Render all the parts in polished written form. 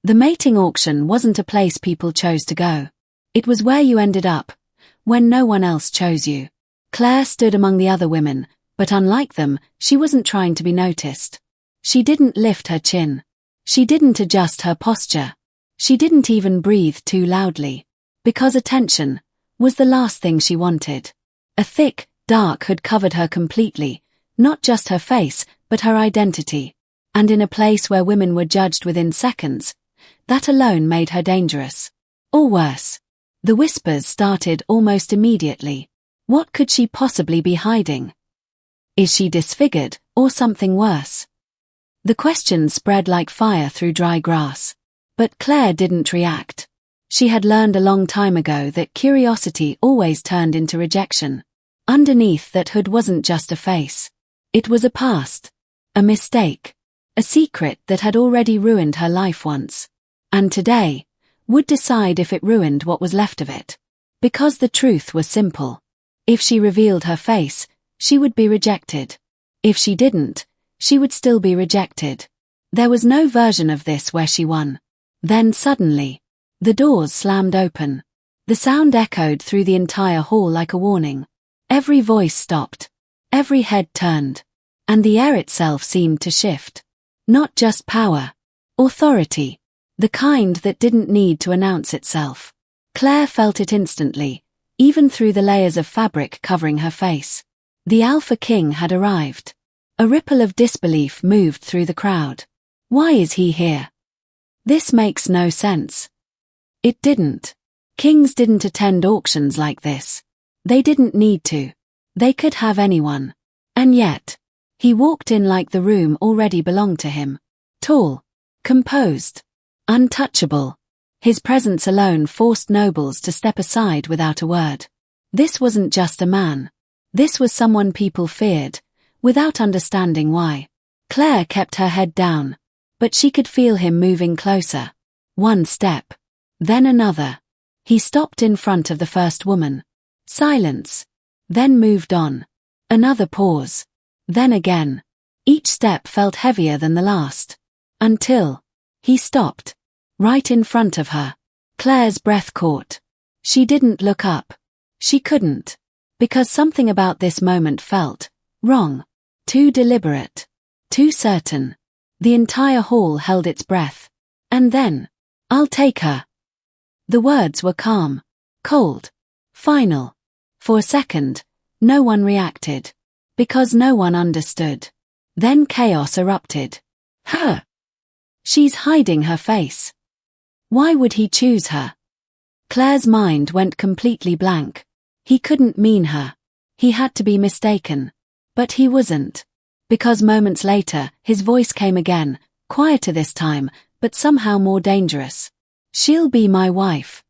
The mating auction wasn't a place people chose to go. It was where you ended up, when no one else chose you. Claire stood among the other women, but unlike them, she wasn't trying to be noticed. She didn't lift her chin. She didn't adjust her posture. She didn't even breathe too loudly. Because attention was the last thing she wanted. A thick, dark hood covered her completely, not just her face, but her identity. And in a place where women were judged within seconds, that alone made her dangerous. Or worse. The whispers started almost immediately. What could she possibly be hiding? Is she disfigured, or something worse? The questions spread like fire through dry grass. But Claire didn't react. She had learned a long time ago that curiosity always turned into rejection. Underneath that hood wasn't just a face. It was a past. A mistake. A secret that had already ruined her life once. And today, would decide if it ruined what was left of it. Because the truth was simple. If she revealed her face, she would be rejected. If she didn't, she would still be rejected. There was no version of this where she won. Then suddenly, the doors slammed open. The sound echoed through the entire hall like a warning. Every voice stopped. Every head turned. And the air itself seemed to shift. Not just power. Authority. The kind that didn't need to announce itself. Claire felt it instantly, even through the layers of fabric covering her face. The Alpha King had arrived. A ripple of disbelief moved through the crowd. Why is he here? This makes no sense. It didn't. Kings didn't attend auctions like this. They didn't need to. They could have anyone. And yet, he walked in like the room already belonged to him. Tall. Composed. Untouchable. His presence alone forced nobles to step aside without a word. This wasn't just a man. This was someone people feared, without understanding why. Claire kept her head down, but she could feel him moving closer. One step. Then another. He stopped in front of the first woman. Silence. Then moved on. Another pause. Then again. Each step felt heavier than the last. Until he stopped. Right in front of her. Claire's breath caught. She didn't look up. She couldn't. Because something about this moment felt wrong. Too deliberate. Too certain. The entire hall held its breath. And then, "I'll take her." The words were calm. Cold. Final. For a second, no one reacted. Because no one understood. Then chaos erupted. Her. She's hiding her face. Why would he choose her? Claire's mind went completely blank. He couldn't mean her. He had to be mistaken. But he wasn't. Because moments later, his voice came again, quieter this time, but somehow more dangerous. "She'll be my wife."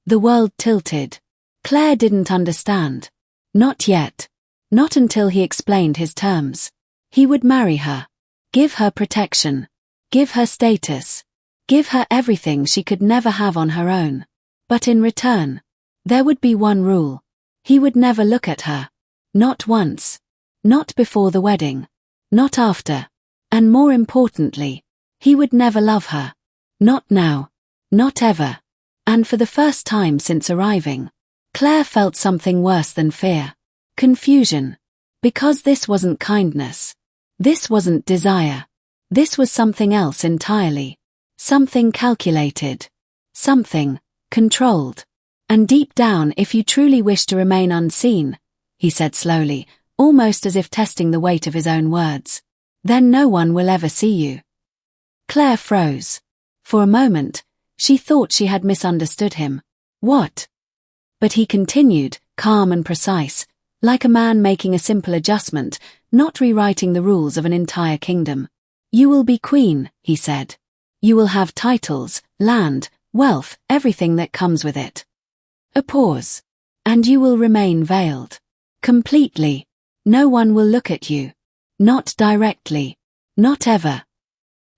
The world tilted. Claire didn't understand. Not yet. Not until he explained his terms. He would marry her. Give her protection. Give her status. Give her everything she could never have on her own. But in return, there would be one rule. He would never look at her. Not once. Not before the wedding. Not after. And more importantly, he would never love her. Not now. Not ever. And for the first time since arriving, Claire felt something worse than fear. Confusion. Because this wasn't kindness. This wasn't desire. This was something else entirely. Something calculated. Something controlled. And deep down, if you truly wish to remain unseen, he said slowly, almost as if testing the weight of his own words, then no one will ever see you. Claire froze. For a moment, she thought she had misunderstood him. What? But he continued, calm and precise, like a man making a simple adjustment, not rewriting the rules of an entire kingdom. "You will be queen," he said. "You will have titles, land, wealth, everything that comes with it." A pause. "And you will remain veiled. Completely. No one will look at you. Not directly. Not ever."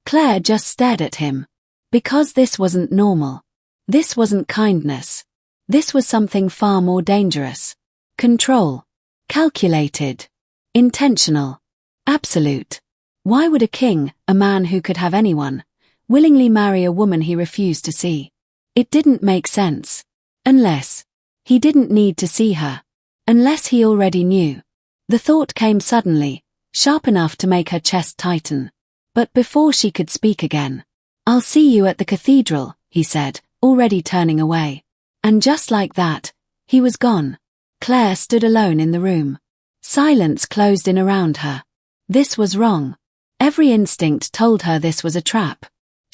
Claire just stared at him. Because this wasn't normal. This wasn't kindness. This was something far more dangerous. Control. Calculated. Intentional. Absolute. Why would a king, a man who could have anyone, Willingly marry a woman he refused to see. It didn't make sense. Unless he didn't need to see her. Unless he already knew. The thought came suddenly, sharp enough to make her chest tighten. But before she could speak again, "I'll see you at the cathedral," he said, already turning away. And just like that, he was gone. Claire stood alone in the room. Silence closed in around her. This was wrong. Every instinct told her this was a trap.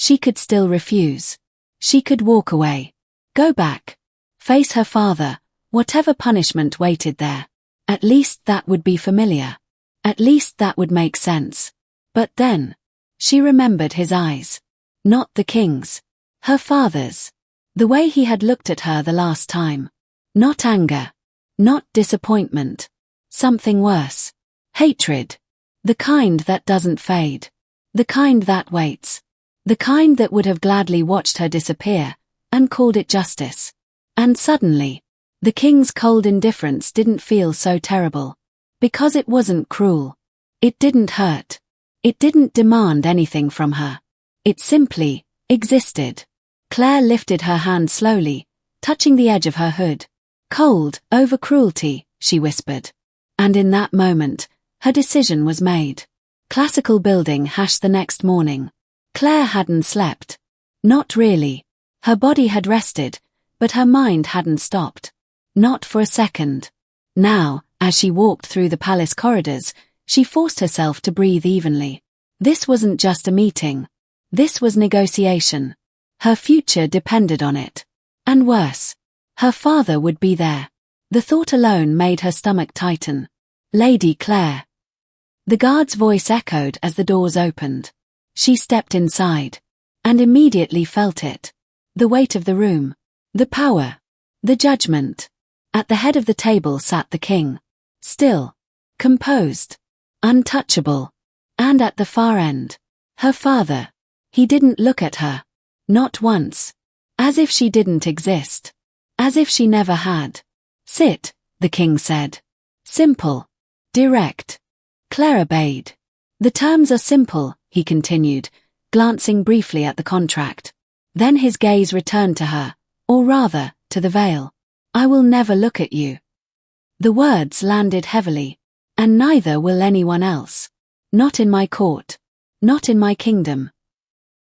She could still refuse. She could walk away. Go back. Face her father, whatever punishment waited there. At least that would be familiar. At least that would make sense. But then, she remembered his eyes. Not the king's. Her father's. The way he had looked at her the last time. Not anger. Not disappointment. Something worse. Hatred. The kind that doesn't fade. The kind that waits. The kind that would have gladly watched her disappear, and called it justice. And suddenly, the king's cold indifference didn't feel so terrible. Because it wasn't cruel. It didn't hurt. It didn't demand anything from her. It simply existed. Claire lifted her hand slowly, touching the edge of her hood. "Cold, over cruelty," she whispered. And in that moment, her decision was made. Classical building hash the next morning. Claire hadn't slept. Not really. Her body had rested, but her mind hadn't stopped. Not for a second. Now, as she walked through the palace corridors, she forced herself to breathe evenly. This wasn't just a meeting. This was negotiation. Her future depended on it. And worse, her father would be there. The thought alone made her stomach tighten. "Lady Claire." The guard's voice echoed as the doors opened. She stepped inside. And immediately felt it. The weight of the room. The power. The judgment. At the head of the table sat the king. Still. Composed. Untouchable. And at the far end, her father. He didn't look at her. Not once. As if she didn't exist. As if she never had. "Sit," the king said. Simple. Direct. Claire obeyed. "The terms are simple," he continued, glancing briefly at the contract. Then his gaze returned to her, or rather, to the veil. "I will never look at you." The words landed heavily. "And neither will anyone else. Not in my court. Not in my kingdom."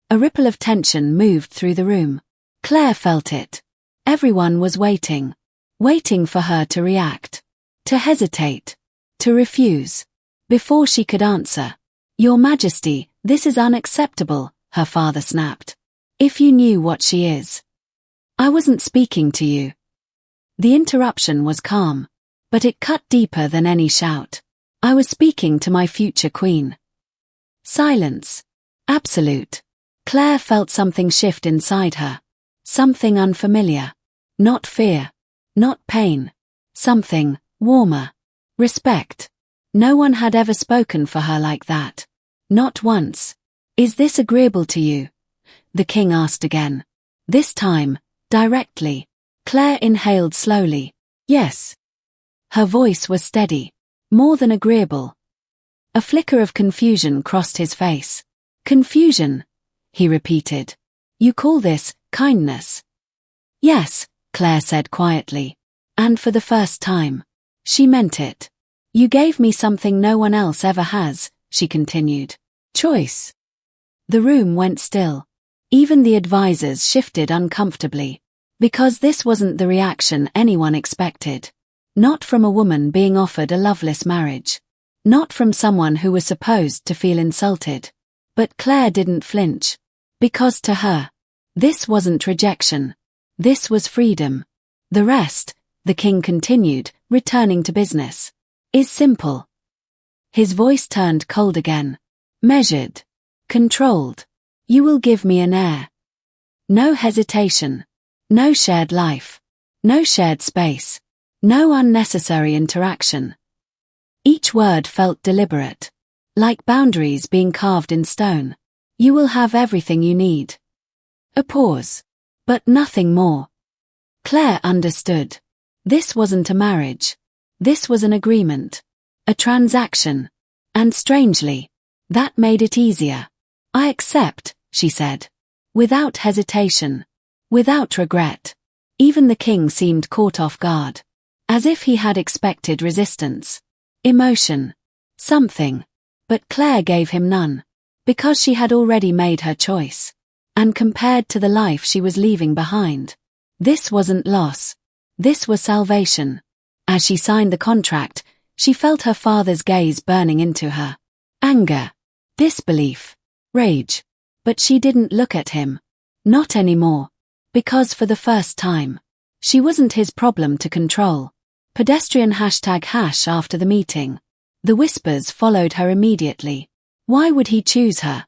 A ripple of tension moved through the room. Claire felt it. Everyone was waiting. Waiting for her to react. To hesitate. To refuse. Before she could answer. "Your Majesty, this is unacceptable," her father snapped. "If you knew what she is." "I wasn't speaking to you." The interruption was calm. But it cut deeper than any shout. "I was speaking to my future queen." Silence. Absolute. Claire felt something shift inside her. Something unfamiliar. Not fear. Not pain. Something warmer. Respect. No one had ever spoken for her like that. Not once. "Is this agreeable to you?" the king asked again. This time, directly. Claire inhaled slowly. "Yes." Her voice was steady. More than agreeable. A flicker of confusion crossed his face. "Confusion," he repeated. "You call this kindness?" "Yes," Claire said quietly. And for the first time, she meant it. "You gave me something no one else ever has," she continued. "Choice." The room went still. Even the advisors shifted uncomfortably. Because this wasn't the reaction anyone expected. Not from a woman being offered a loveless marriage. Not from someone who was supposed to feel insulted. But Claire didn't flinch. Because to her, this wasn't rejection. This was freedom. "The rest," the king continued, returning to business, "is simple." His voice turned cold again. Measured. Controlled. "You will give me an heir. No hesitation. No shared life. No shared space. No unnecessary interaction." Each word felt deliberate. Like boundaries being carved in stone. "You will have everything you need." A pause. But nothing more. Claire understood. This wasn't a marriage. This was an agreement. A transaction. And strangely, that made it easier. "I accept," she said. Without hesitation. Without regret. Even the king seemed caught off guard. As if he had expected resistance. Emotion. Something. But Claire gave him none. Because she had already made her choice. And compared to the life she was leaving behind, this wasn't loss. This was salvation. As she signed the contract, she felt her father's gaze burning into her. Anger. Disbelief. Rage. But she didn't look at him. Not anymore. Because for the first time, she wasn't his problem to control. Pedestrian ## after the meeting. The whispers followed her immediately. Why would he choose her?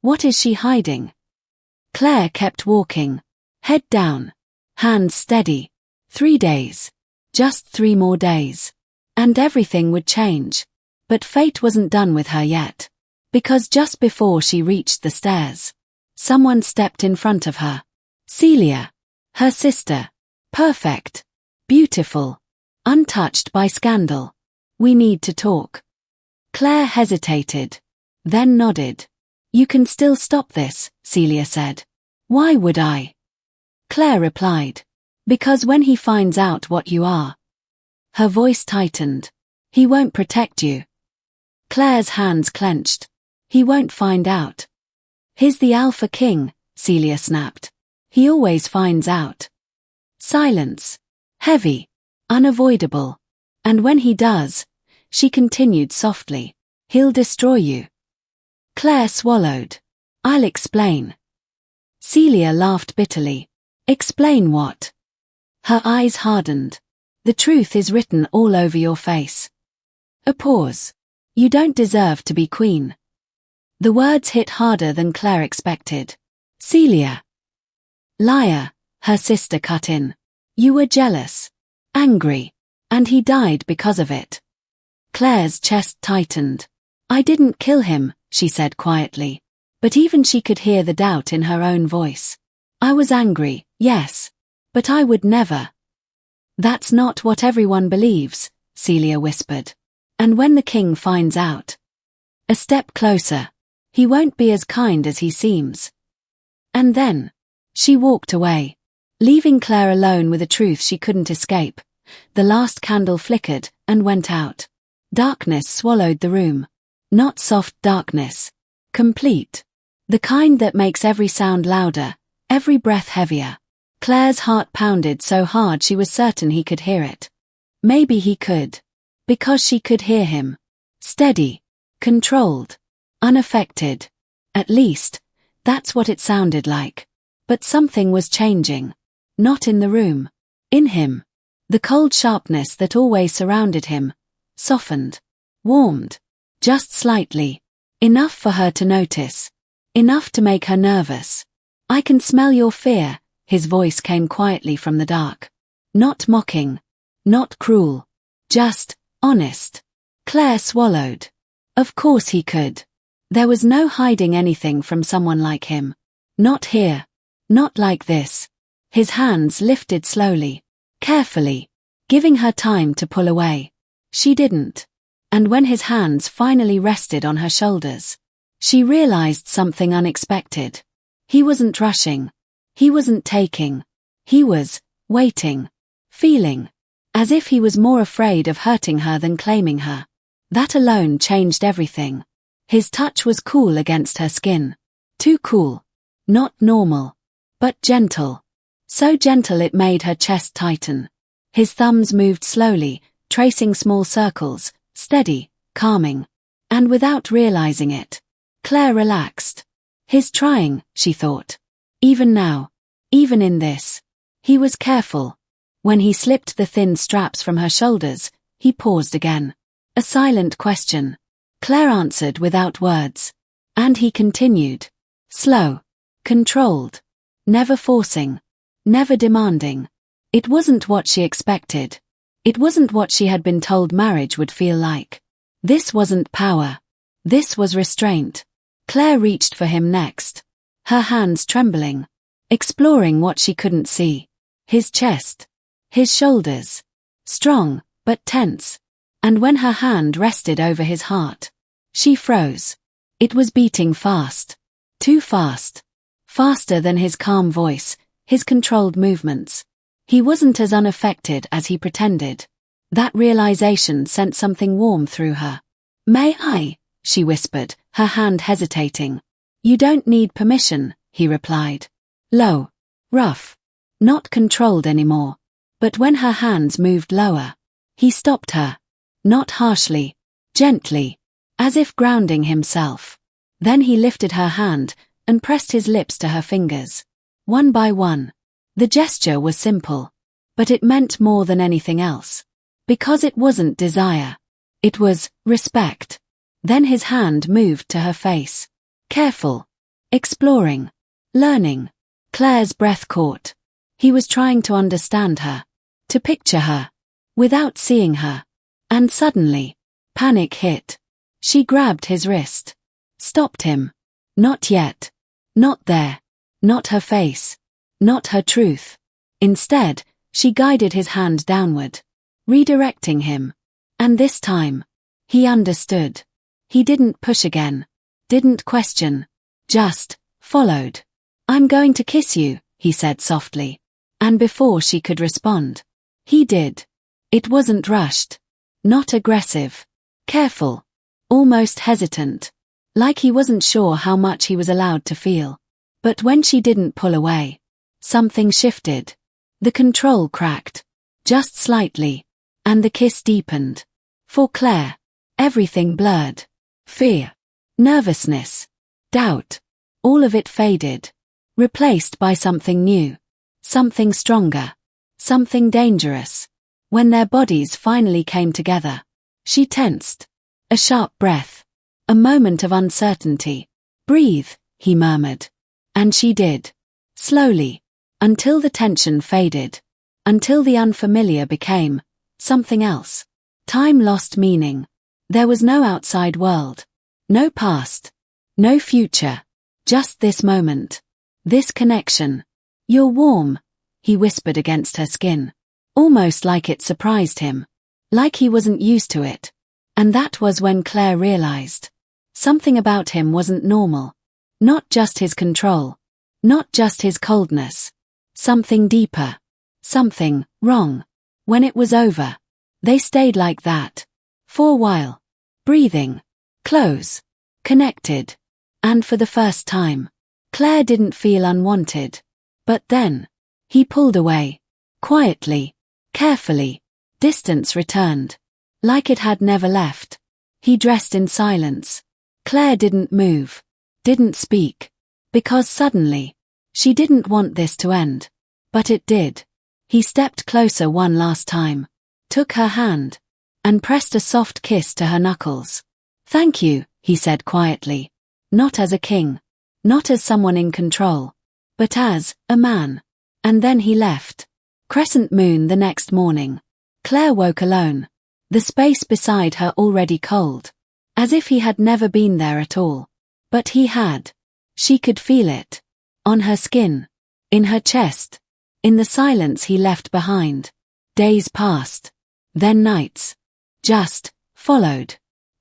What is she hiding? Claire kept walking. Head down. Hands steady. 3 days. Just 3 more days. And everything would change. But fate wasn't done with her yet. Because just before she reached the stairs, someone stepped in front of her. Celia. Her sister. Perfect. Beautiful. Untouched by scandal. We need to talk. Claire hesitated. Then nodded. You can still stop this, Celia said. Why would I? Claire replied. Because when he finds out what you are. Her voice tightened. He won't protect you. Claire's hands clenched. He won't find out. He's the Alpha King, Celia snapped. He always finds out. Silence. Heavy. Unavoidable. And when he does, she continued softly, he'll destroy you. Claire swallowed. I'll explain. Celia laughed bitterly. Explain what? Her eyes hardened. The truth is written all over your face. A pause. You don't deserve to be queen. The words hit harder than Claire expected. Celia. Liar, her sister cut in. You were jealous. Angry. And he died because of it. Claire's chest tightened. I didn't kill him, she said quietly. But even she could hear the doubt in her own voice. I was angry, yes. But I would never. That's not what everyone believes, Celia whispered. And when the king finds out. A step closer. He won't be as kind as he seems. And then. She walked away. Leaving Claire alone with a truth she couldn't escape. The last candle flickered and went out. Darkness swallowed the room. Not soft darkness. Complete. The kind that makes every sound louder, every breath heavier. Claire's heart pounded so hard she was certain he could hear it. Maybe he could. Because she could hear him. Steady. Controlled. Unaffected. At least, that's what it sounded like. But something was changing. Not in the room. In him. The cold sharpness that always surrounded him. Softened. Warmed. Just slightly. Enough for her to notice. Enough to make her nervous. I can smell your fear, his voice came quietly from the dark. Not mocking. Not cruel. Just, honest. Claire swallowed. Of course he could. There was no hiding anything from someone like him. Not here. Not like this. His hands lifted slowly. Carefully. Giving her time to pull away. She didn't. And when his hands finally rested on her shoulders, she realized something unexpected. He wasn't rushing. He wasn't taking. He was waiting. Feeling. As if he was more afraid of hurting her than claiming her. That alone changed everything. His touch was cool against her skin. Too cool. Not normal. But gentle. So gentle it made her chest tighten. His thumbs moved slowly, tracing small circles, steady, calming. And without realizing it, Claire relaxed. He's trying, she thought. Even now. Even in this. He was careful. When he slipped the thin straps from her shoulders, he paused again. A silent question. Claire answered without words. And he continued. Slow. Controlled. Never forcing. Never demanding. It wasn't what she expected. It wasn't what she had been told marriage would feel like. This wasn't power. This was restraint. Claire reached for him next. Her hands trembling. Exploring what she couldn't see. His chest. His shoulders. Strong, but tense. And when her hand rested over his heart, she froze. It was beating fast. Too fast. Faster than his calm voice, his controlled movements. He wasn't as unaffected as he pretended. That realization sent something warm through her. "May I?" she whispered, her hand hesitating. "You don't need permission," he replied. Low. Rough. Not controlled anymore. But when her hands moved lower, he stopped her. Not harshly. Gently. As if grounding himself. Then he lifted her hand and pressed his lips to her fingers. One by one. The gesture was simple. But it meant more than anything else. Because it wasn't desire. It was respect. Then his hand moved to her face. Careful. Exploring. Learning. Claire's breath caught. He was trying to understand her. To picture her. Without seeing her. And suddenly, panic hit. She grabbed his wrist. Stopped him. Not yet. Not there. Not her face. Not her truth. Instead, she guided his hand downward. Redirecting him. And this time, he understood. He didn't push again. Didn't question. Just followed. "I'm going to kiss you," he said softly. And before she could respond, he did. It wasn't rushed. Not aggressive. Careful. Almost hesitant. Like he wasn't sure how much he was allowed to feel. But when she didn't pull away, something shifted. The control cracked. Just slightly. And the kiss deepened. For Claire, everything blurred. Fear. Nervousness. Doubt. All of it faded. Replaced by something new. Something stronger. Something dangerous. When their bodies finally came together, she tensed. A sharp breath. A moment of uncertainty. "Breathe," he murmured. And she did. Slowly. Until the tension faded. Until the unfamiliar became something else. Time lost meaning. There was no outside world. No past. No future. Just this moment. This connection. "You're warm," he whispered against her skin. Almost like it surprised him. Like he wasn't used to it. And that was when Claire realized. Something about him wasn't normal. Not just his control. Not just his coldness. Something deeper. Something wrong. When it was over, they stayed like that. For a while. Breathing. Close. Connected. And for the first time, Claire didn't feel unwanted. But then, he pulled away. Quietly. Carefully. Distance returned. Like it had never left. He dressed in silence. Claire didn't move. Didn't speak. Because suddenly, she didn't want this to end. But it did. He stepped closer one last time. Took her hand. And pressed a soft kiss to her knuckles. "Thank you," he said quietly. Not as a king. Not as someone in control. But as a man. And then he left. Crescent moon the next morning. Claire woke alone. The space beside her already cold. As if he had never been there at all. But he had. She could feel it. On her skin. In her chest. In the silence he left behind. Days passed. Then nights. Just followed.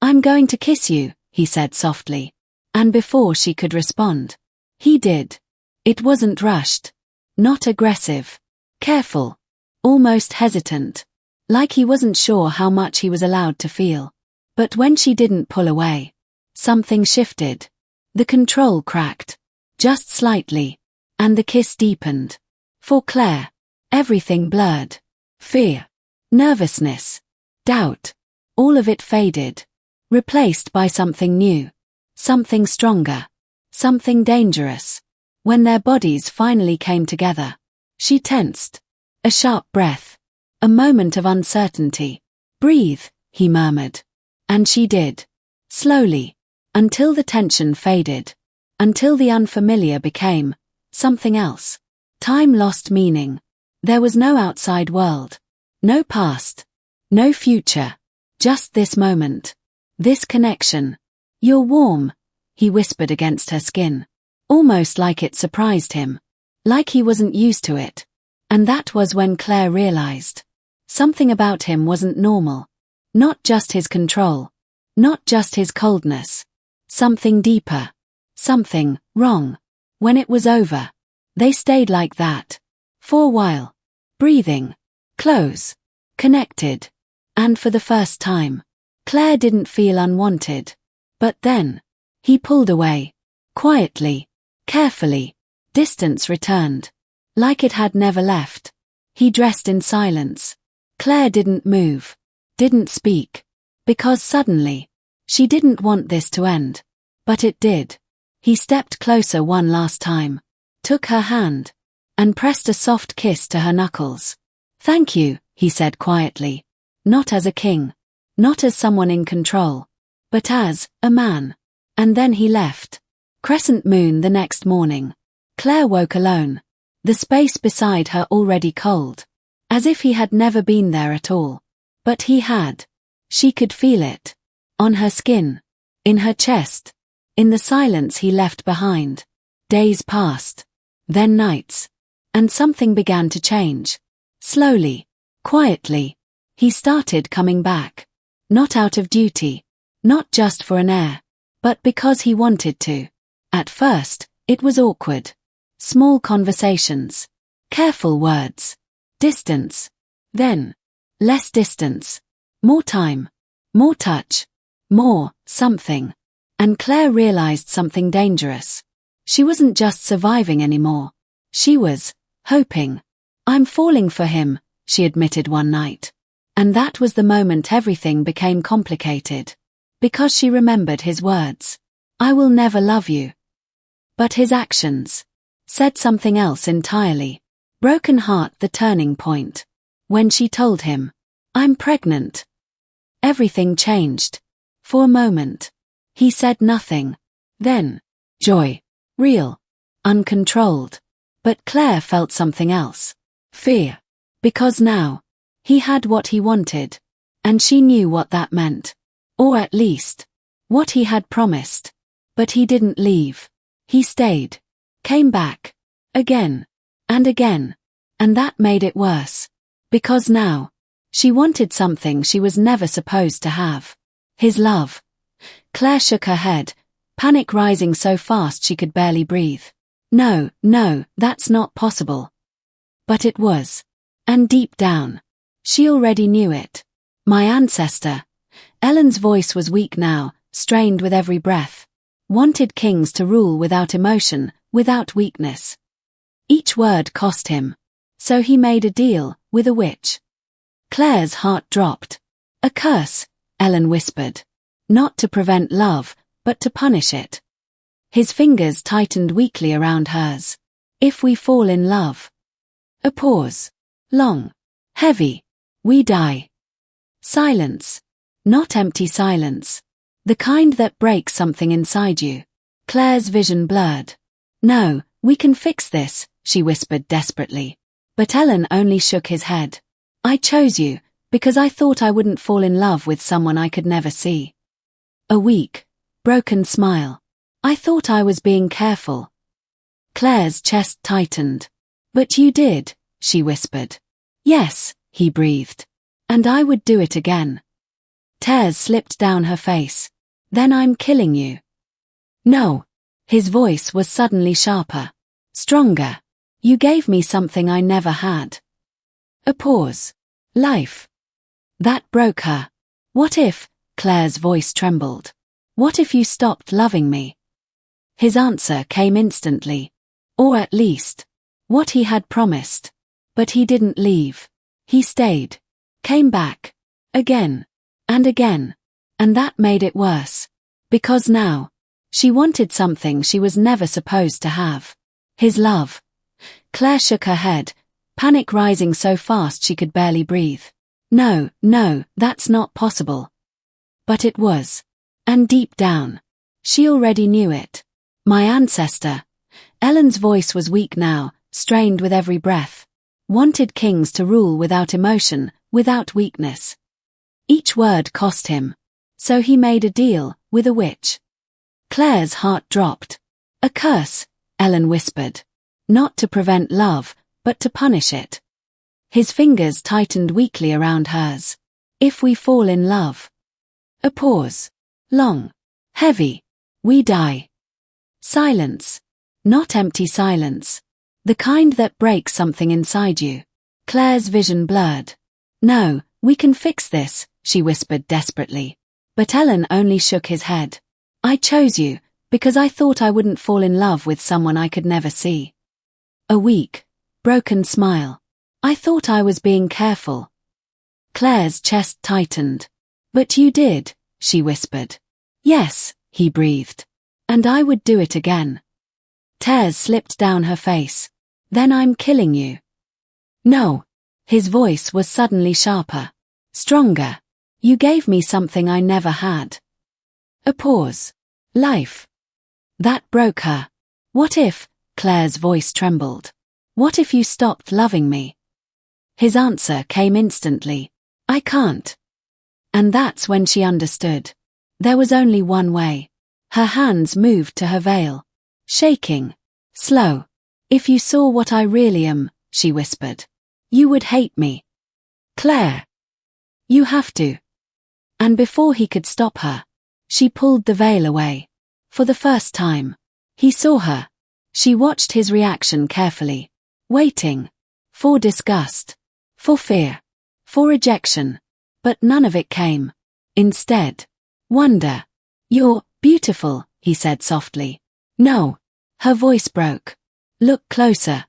"I'm going to kiss you," he said softly. And before she could respond, he did. It wasn't rushed. Not aggressive. Careful. Almost hesitant. Like he wasn't sure how much he was allowed to feel. But when she didn't pull away, something shifted. The control cracked. Just slightly. And the kiss deepened. For Claire, everything blurred. Fear. Nervousness. Doubt. All of it faded. Replaced by something new. Something stronger. Something dangerous. When their bodies finally came together, she tensed. A sharp breath. A moment of uncertainty. "Breathe," he murmured. And she did. Slowly. Until the tension faded. Until the unfamiliar became something else. Time lost meaning. There was no outside world. No past. No future. Just this moment. This connection. "You're warm," he whispered against her skin. Almost like it surprised him. Like he wasn't used to it. And that was when Claire realized. Something about him wasn't normal. Not just his control. Not just his coldness. Something deeper. Something wrong. When it was over, they stayed like that. For a while. Breathing. Close. Connected. And for the first time, Claire didn't feel unwanted. But then, he pulled away. Quietly. Carefully. Distance returned. Like it had never left. He dressed in silence. Claire didn't move. Didn't speak. Because suddenly, she didn't want this to end. But it did. He stepped closer one last time. Took her hand. And pressed a soft kiss to her knuckles. "Thank you," he said quietly. Not as a king. Not as someone in control. But as a man. And then he left. Crescent moon the next morning. Claire woke alone. The space beside her already cold. As if he had never been there at all. But he had. She could feel it. On her skin. In her chest. In the silence he left behind. Days passed. Then nights. And something began to change. Slowly. Quietly. He started coming back. Not out of duty. Not just for an heir. But because he wanted to. At first, it was awkward. Small conversations. Careful words. Distance. Then. Less distance. More time. More touch. More something. And Claire realized something dangerous. She wasn't just surviving anymore. She was hoping. "I'm falling for him," she admitted one night. And that was the moment everything became complicated. Because she remembered his words. "I will never love you." But his actions said something else entirely. Broken heart the turning point. When she told him, "I'm pregnant." Everything changed. For a moment. He said nothing. Then, joy. Real. Uncontrolled. But Claire felt something else. Fear. Because now, he had what he wanted. And she knew what that meant. Or at least, what he had promised. But he didn't leave. He stayed. Came back. Again. And again. And that made it worse. Because now, she wanted something she was never supposed to have. His love. Claire shook her head, panic rising so fast she could barely breathe. No, that's not possible. But it was. And deep down, she already knew it. My ancestor. Ellen's voice was weak now, strained with every breath. Wanted kings to rule without emotion, without weakness. Each word cost him. So he made a deal with a witch. Claire's heart dropped. "A curse," Ellen whispered. "Not to prevent love, but to punish it." His fingers tightened weakly around hers. "If we fall in love." A pause. Long. Heavy. "We die." Silence. Not empty silence. The kind that breaks something inside you. Claire's vision blurred. "No, we can fix this," she whispered desperately. But Ellen only shook his head. "I chose you, because I thought I wouldn't fall in love with someone I could never see." A weak, broken smile. "I thought I was being careful." Claire's chest tightened. "But you did," she whispered. "Yes," he breathed. "And I would do it again." Tears slipped down her face. "Then I'm killing you." "No." His voice was suddenly sharper. Stronger. "You gave me something I never had." A pause. "Life." That broke her. "What if," Claire's voice trembled. "What if you stopped loving me?" His answer came instantly. Or at least, what he had promised. But he didn't leave. He stayed. Came back. Again. And again. And that made it worse. Because now, she wanted something she was never supposed to have. His love. Claire shook her head, panic rising so fast she could barely breathe. No, that's not possible." But it was. And deep down, she already knew it. My ancestor. Ellen's voice was weak now, strained with every breath. Wanted kings to rule without emotion, without weakness. Each word cost him. So he made a deal with a witch. Claire's heart dropped. "A curse," Ellen whispered. "Not to prevent love, but to punish it." His fingers tightened weakly around hers. "If we fall in love." A pause. Long. Heavy. "We die." Silence. Not empty silence. The kind that breaks something inside you. Claire's vision blurred. No, we can fix this, she whispered desperately. But Ellen only shook his head. I chose you, because I thought I wouldn't fall in love with someone I could never see. A weak, broken smile. I thought I was being careful. Claire's chest tightened. But you did, she whispered. Yes, he breathed. And I would do it again. Tears slipped down her face. Then I'm killing you. No. His voice was suddenly sharper. Stronger. You gave me something I never had. A pause. Life. That broke her. What if, Claire's voice trembled. What if you stopped loving me? His answer came instantly. I can't. And that's when she understood. There was only one way. Her hands moved to her veil. Shaking. Slow. If you saw what I really am, she whispered. You would hate me. Claire. You have to. And before he could stop her, she pulled the veil away. For the first time, he saw her. She watched his reaction carefully, waiting. For disgust. For fear. For rejection. But none of it came. Instead, wonder. You're beautiful, he said softly. No. Her voice broke. Look closer.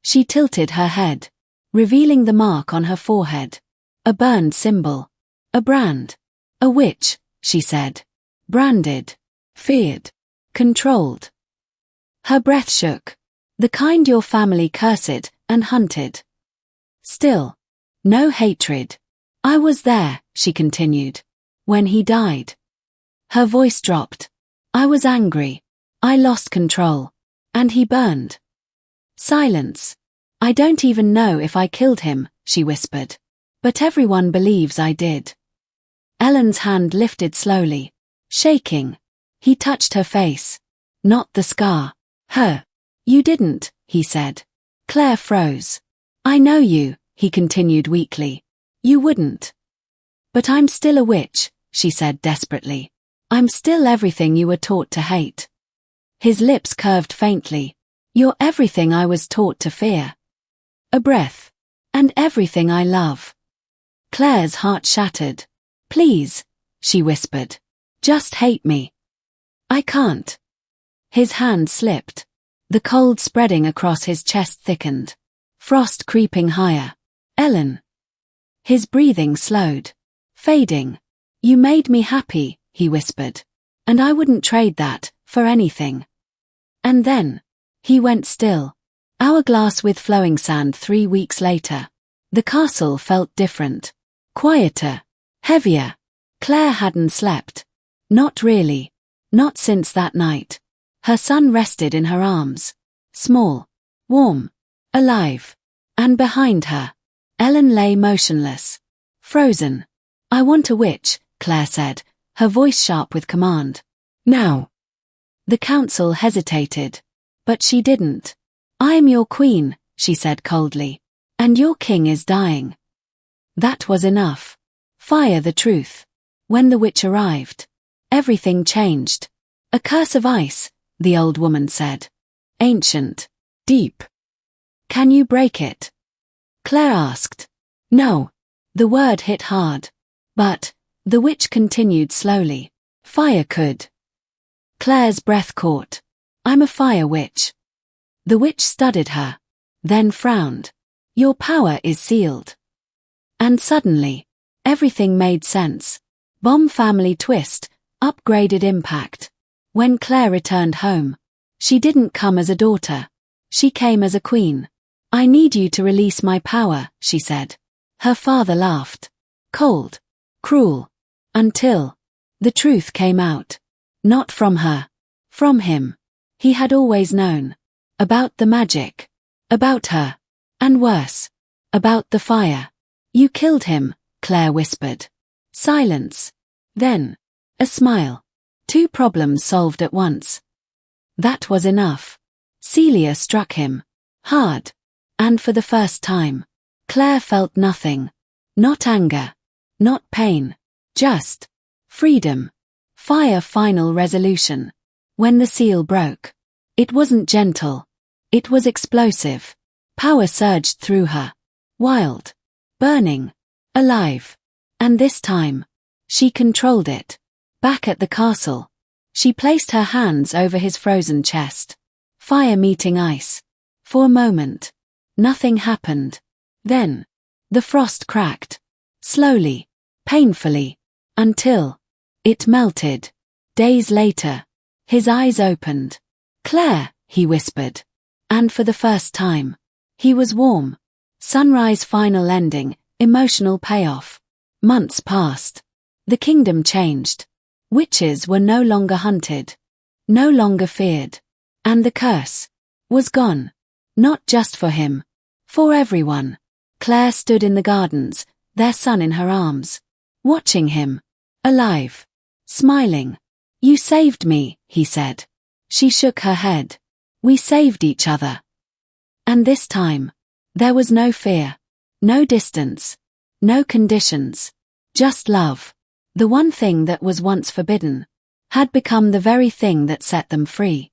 She tilted her head, revealing the mark on her forehead. A burned symbol. A brand. A witch, she said. Branded. Feared. Controlled. Her breath shook. The kind your family cursed and hunted. Still. No hatred. I was there, she continued. When he died. Her voice dropped. I was angry. I lost control. And he burned. Silence. I don't even know if I killed him, she whispered. But everyone believes I did. Ellen's hand lifted slowly, shaking. He touched her face. Not the scar. Her. You didn't, he said. Claire froze. I know you, he continued weakly. You wouldn't. But I'm still a witch, she said desperately. I'm still everything you were taught to hate. His lips curved faintly. You're everything I was taught to fear. A breath. And everything I love. Claire's heart shattered. Please, she whispered. Just hate me. I can't. His hand slipped. The cold spreading across his chest thickened. Frost creeping higher. Ellen. His breathing slowed. Fading. You made me happy, he whispered. And I wouldn't trade that for anything. And then, he went still. Hourglass with flowing sand 3 weeks later. The castle felt different. Quieter. Heavier. Claire hadn't slept. Not really. Not since that night. Her son rested in her arms. Small. Warm. Alive. And behind her, Ellen lay motionless. Frozen. I want a witch, Claire said, her voice sharp with command. Now. The council hesitated. But she didn't. I am your queen, she said coldly. And your king is dying. That was enough. Fire the truth. When the witch arrived, everything changed. A curse of ice, the old woman said. Ancient. Deep. Can you break it? Claire asked. No. The word hit hard. But, the witch continued slowly. Fire could. Claire's breath caught. I'm a fire witch. The witch studied her. Then frowned. Your power is sealed. And suddenly, everything made sense. Bomb family twist, upgraded impact. When Claire returned home, she didn't come as a daughter. She came as a queen. I need you to release my power, she said. Her father laughed. Cold. Cruel. Until the truth came out. Not from her. From him. He had always known. About the magic. About her. And worse. About the fire. You killed him, Claire whispered. Silence. Then, a smile. 2 problems solved at once. That was enough. Celia struck him. Hard. And for the first time, Claire felt nothing. Not anger. Not pain. Just freedom. Fire final resolution. When the seal broke, It wasn't gentle. It was explosive. Power surged through her. Wild. Burning. Alive. And this time, she controlled it. Back at the castle, she placed her hands over his frozen chest. Fire meeting ice. For a moment, nothing happened. Then, the frost cracked. Slowly, painfully, until it melted. Days later, his eyes opened. "Claire," he whispered. And for the first time, he was warm. Sunrise final ending, emotional payoff. Months passed. The kingdom changed. Witches were no longer hunted. No longer feared. And the curse was gone. Not just for him. For everyone. Claire stood in the gardens, their son in her arms. Watching him. Alive. Smiling. "You saved me," he said. She shook her head. "We saved each other." And this time, there was no fear. No distance. No conditions. Just love. The one thing that was once forbidden had become the very thing that set them free.